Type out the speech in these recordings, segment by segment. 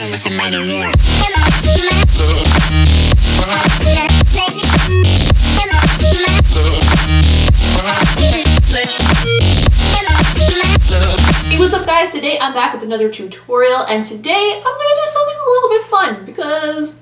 Hey, what's up guys? Today I'm back with another tutorial, and today I'm gonna do something a little bit fun because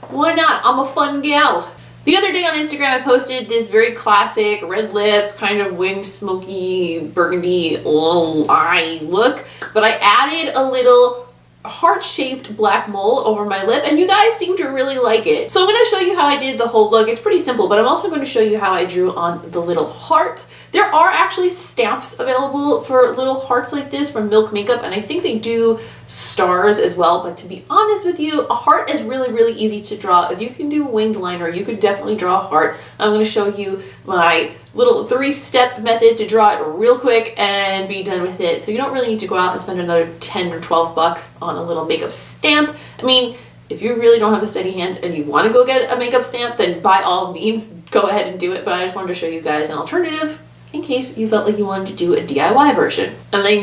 why not? I'm a fun gal. The other day on Instagram I posted this very classic red lip, kind of winged smoky burgundy eye look, but I added a little heart-shaped black mole over my lip and you guys seem to really like it. So I'm going to show you how I did the whole look. It's pretty simple, but I'm also going to show you how I drew on the little heart. There are actually stamps available for little hearts like this from Milk Makeup, and I think they do stars as well, but to be honest with you, a heart is really easy to draw. If you can do winged liner, you could definitely draw a heart. I'm going to show you my little 3-step method to draw it real quick and be done with it. So you don't really need to go out and spend another 10 or 12 bucks on a little makeup stamp. I mean, if you really don't have a steady hand and you want to go get a makeup stamp, then by all means, go ahead and do it. But I just wanted to show you guys an alternative in case you felt like you wanted to do a DIY version. And I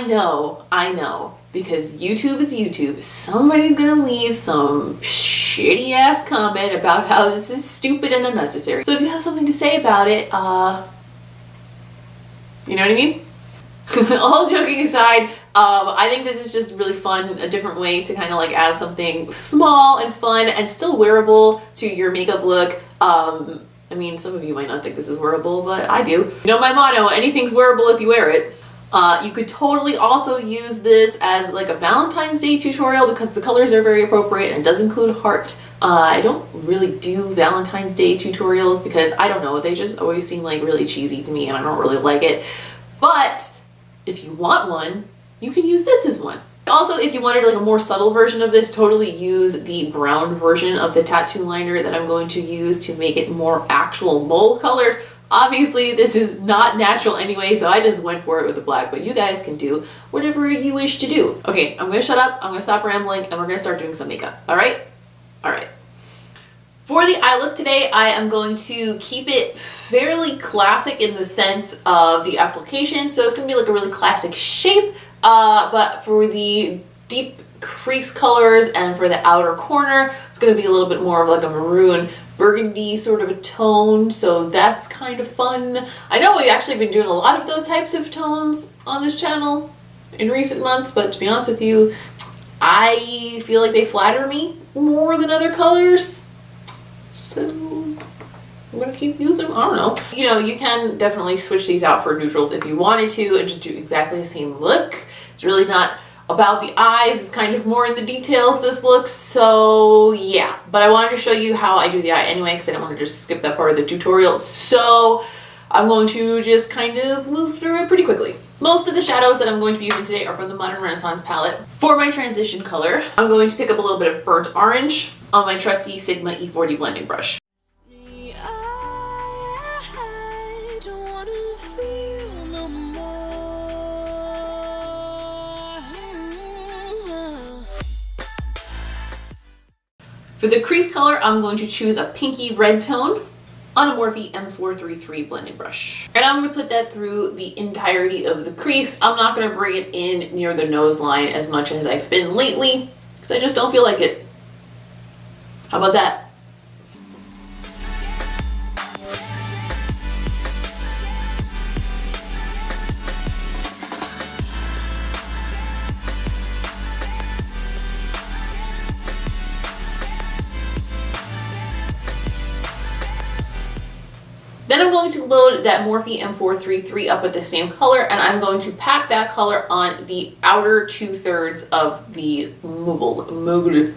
know, because YouTube is YouTube, somebody's gonna leave some shitty ass comment about how this is stupid and unnecessary. So if you have something to say about it, you know what I mean? All joking aside, I think this is just really fun, a different way to kind of like add something small and fun and still wearable to your makeup look. I mean, some of you might not think this is wearable, but I do. You know my motto, anything's wearable if you wear it. You could totally also use this as like a Valentine's Day tutorial because the colors are very appropriate and does include heart. I don't really do Valentine's Day tutorials because I don't know, they just always seem like really cheesy to me and I don't really like it. But if you want one, you can use this as one. Also, if you wanted like a more subtle version of this, totally use the brown version of the tattoo liner that I'm going to use to make it more actual mole colored. Obviously, this is not natural anyway, so I just went for it with the black, but you guys can do whatever you wish to do. Okay, I'm gonna shut up, I'm gonna stop rambling, and we're gonna start doing some makeup, all right? All right. For the eye look today, I am going to keep it fairly classic in the sense of the application, so it's gonna be like a really classic shape, but for the deep crease colors and for the outer corner, it's gonna be a little bit more of like a maroon burgundy sort of a tone, so that's kind of fun. I know we've actually been doing a lot of those types of tones on this channel in recent months, but to be honest with you, I feel like they flatter me more than other colors, so I'm gonna keep using them. I don't know. You know, you can definitely switch these out for neutrals if you wanted to and just do exactly the same look. It's really not about the eyes, it's kind of more in the details this look, so yeah. But I wanted to show you how I do the eye anyway because I don't want to just skip that part of the tutorial, so I'm going to just kind of move through it pretty quickly. Most of the shadows that I'm going to be using today are from the Modern Renaissance palette. For my transition color, I'm going to pick up a little bit of burnt orange on my trusty Sigma E40 blending brush. For the crease color, I'm going to choose a pinky red tone on a Morphe M433 blending brush. And I'm going to put that through the entirety of the crease. I'm not going to bring it in near the nose line as much as I've been lately because I just don't feel like it. How about that? Then I'm going to load that Morphe M433 up with the same color, and I'm going to pack that color on the outer 2/3 of the mobile lid.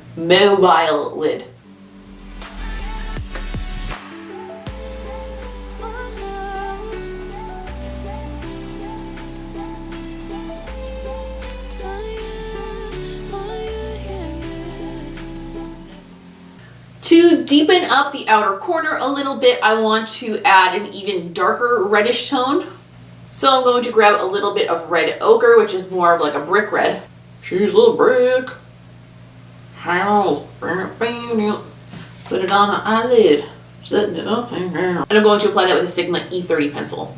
To deepen up the outer corner a little bit, I want to add an even darker reddish tone. So I'm going to grab a little bit of red ochre, which is more of like a brick red. She's a little brick. House, put it on an eyelid. Setting it up. And I'm going to apply that with a Sigma E30 pencil.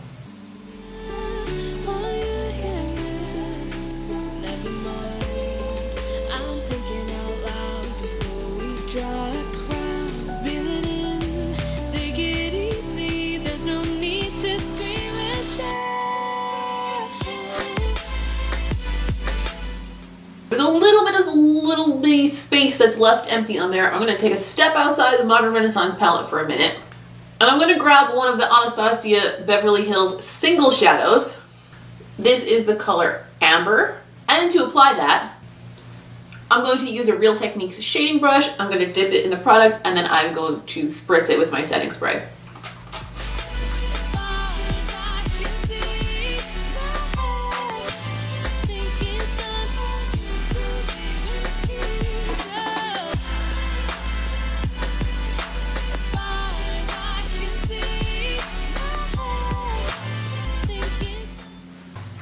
little bitty space that's left empty on there, I'm going to take a step outside the Modern Renaissance palette for a minute. And I'm going to grab one of the Anastasia Beverly Hills single shadows. This is the color Amber. And to apply that, I'm going to use a Real Techniques shading brush. I'm going to dip it in the product, and then I'm going to spritz it with my setting spray.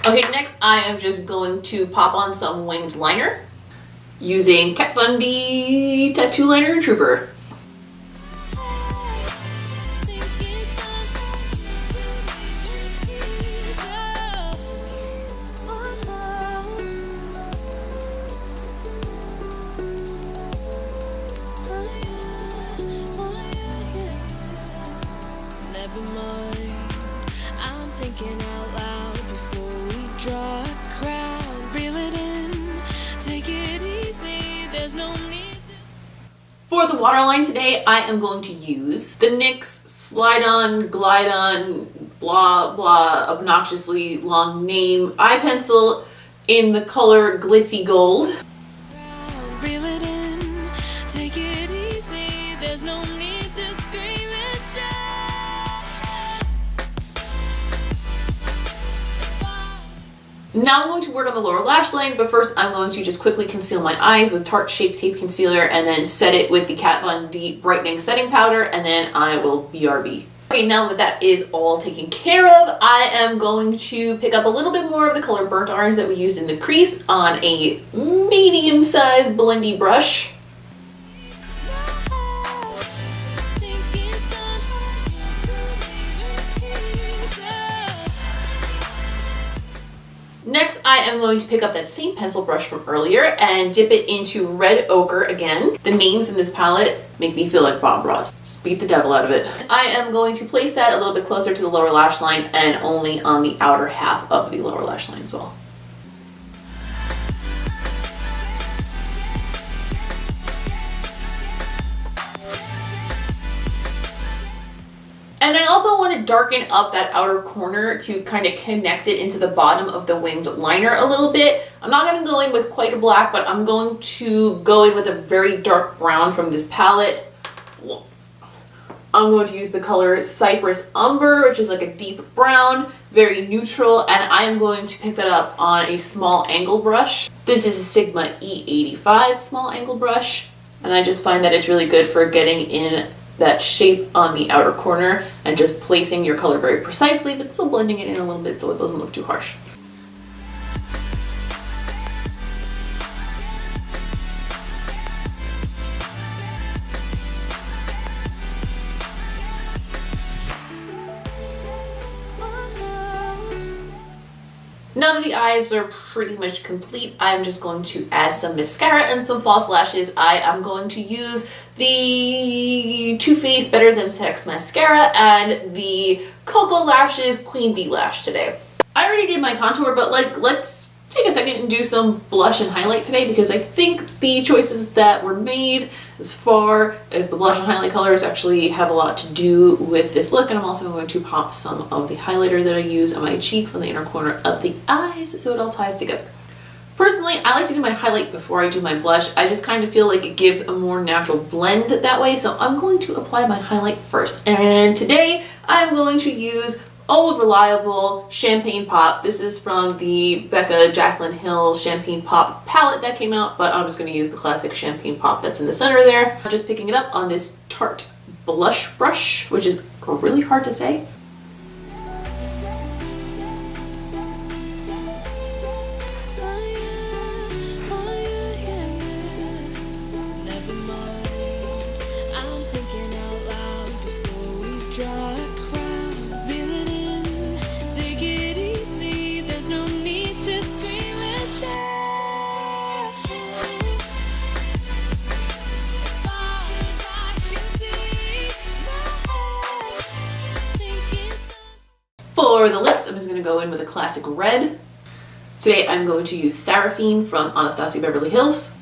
Okay, next I am just going to pop on some winged liner using Kat Von D Tattoo Liner and Trooper. Never mind, I'm thinking out loud before we draw a crowd. Reel it in, take it easy, there's no need to... For the waterline today, I am going to use the NYX Slide On, Glide On, blah blah, obnoxiously long name eye pencil in the color Glitzy Gold. Reel it in, take it easy, there's no need to scream and shout. Now I'm going to work on the lower lash line, but first I'm going to just quickly conceal my eyes with Tarte Shape Tape Concealer and then set it with the Kat Von D Brightening Setting Powder, and then I will BRB. Okay, now that that is all taken care of, I am going to pick up a little bit more of the color Burnt Orange that we used in the crease on a medium-sized blendy brush. Next, I am going to pick up that same pencil brush from earlier and dip it into Red Ochre again. The names in this palette make me feel like Bob Ross. Just beat the devil out of it. I am going to place that a little bit closer to the lower lash line and only on the outer half of the lower lash line as well. And I also want to darken up that outer corner to kind of connect it into the bottom of the winged liner a little bit. I'm not going to go in with quite a black, but I'm going to go in with a very dark brown from this palette. I'm going to use the color Cypress Umber, which is like a deep brown, very neutral, and I am going to pick that up on a small angle brush. This is a Sigma E85 small angle brush, and I just find that it's really good for getting in that shape on the outer corner and just placing your color very precisely, but still blending it in a little bit so it doesn't look too harsh. Now that the eyes are pretty much complete, I'm just going to add some mascara and some false lashes. I am going to use the Too Faced Better Than Sex mascara and the Cocoa Lashes Queen Bee Lash today. I already did my contour, but let's take a second and do some blush and highlight today, because I think the choices that were made as far as the blush and highlight colors actually have a lot to do with this look. And I'm also going to pop some of the highlighter that I use on my cheeks on the inner corner of the eyes so it all ties together. Personally, I like to do my highlight before I do my blush. I just kind of feel like it gives a more natural blend that way, so I'm going to apply my highlight first. And today I'm going to use Old Reliable Champagne Pop. This is from the Becca Jaclyn Hill Champagne Pop palette that came out, but I'm just going to use the classic Champagne Pop that's in the center there. I'm just picking it up on this Tarte blush brush, which is really hard to say. For the lips, I'm just going to go in with a classic red. Today I'm going to use Seraphine from Anastasia Beverly Hills.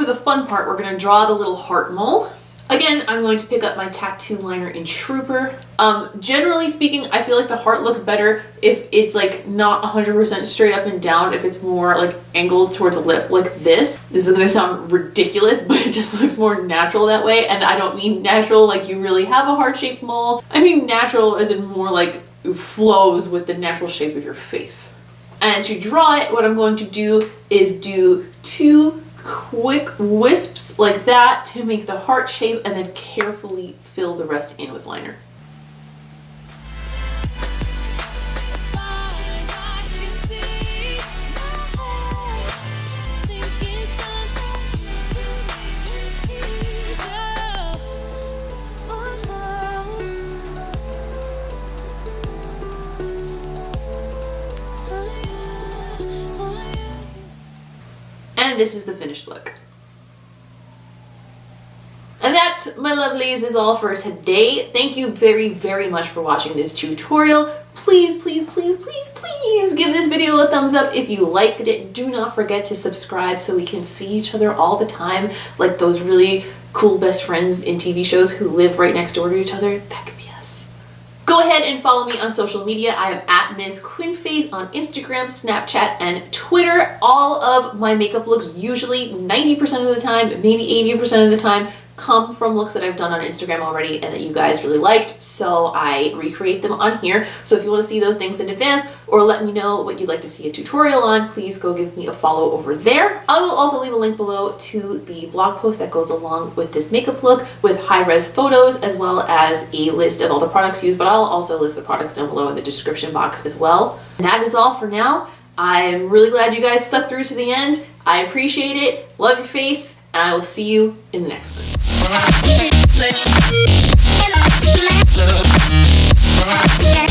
for the fun part, we're gonna draw the little heart mole. Again, I'm going to pick up my tattoo liner in Trooper. Generally speaking, I feel like the heart looks better if it's like not 100% straight up and down, if it's more like angled toward the lip like this. This is gonna sound ridiculous, but it just looks more natural that way. And I don't mean natural like you really have a heart-shaped mole. I mean natural as in more like it flows with the natural shape of your face. And to draw it, what I'm going to do is do 2 quick wisps like that to make the heart shape, and then carefully fill the rest in with liner. As far as I can see, my head think it's time for you to leave in peace. And this is the finished look. And that, my lovelies, is all for today. Thank you very, very much for watching this tutorial. Please, please, please, please, please give this video a thumbs up if you liked it. Do not forget to subscribe so we can see each other all the time, like those really cool best friends in TV shows who live right next door to each other. That could be us. Go ahead and follow me on social media. I am at Ms. QuinnFace on Instagram, Snapchat, and Twitter. All of my makeup looks, usually 90% of the time, maybe 80% of the time, come from looks that I've done on Instagram already and that you guys really liked, so I recreate them on here. So if you want to see those things in advance or let me know what you'd like to see a tutorial on, please go give me a follow over there. I will also leave a link below to the blog post that goes along with this makeup look with high-res photos as well as a list of all the products used, but I'll also list the products down below in the description box as well. And that is all for now. I'm really glad you guys stuck through to the end. I appreciate it. Love your face, and I will see you in the next one. Yeah.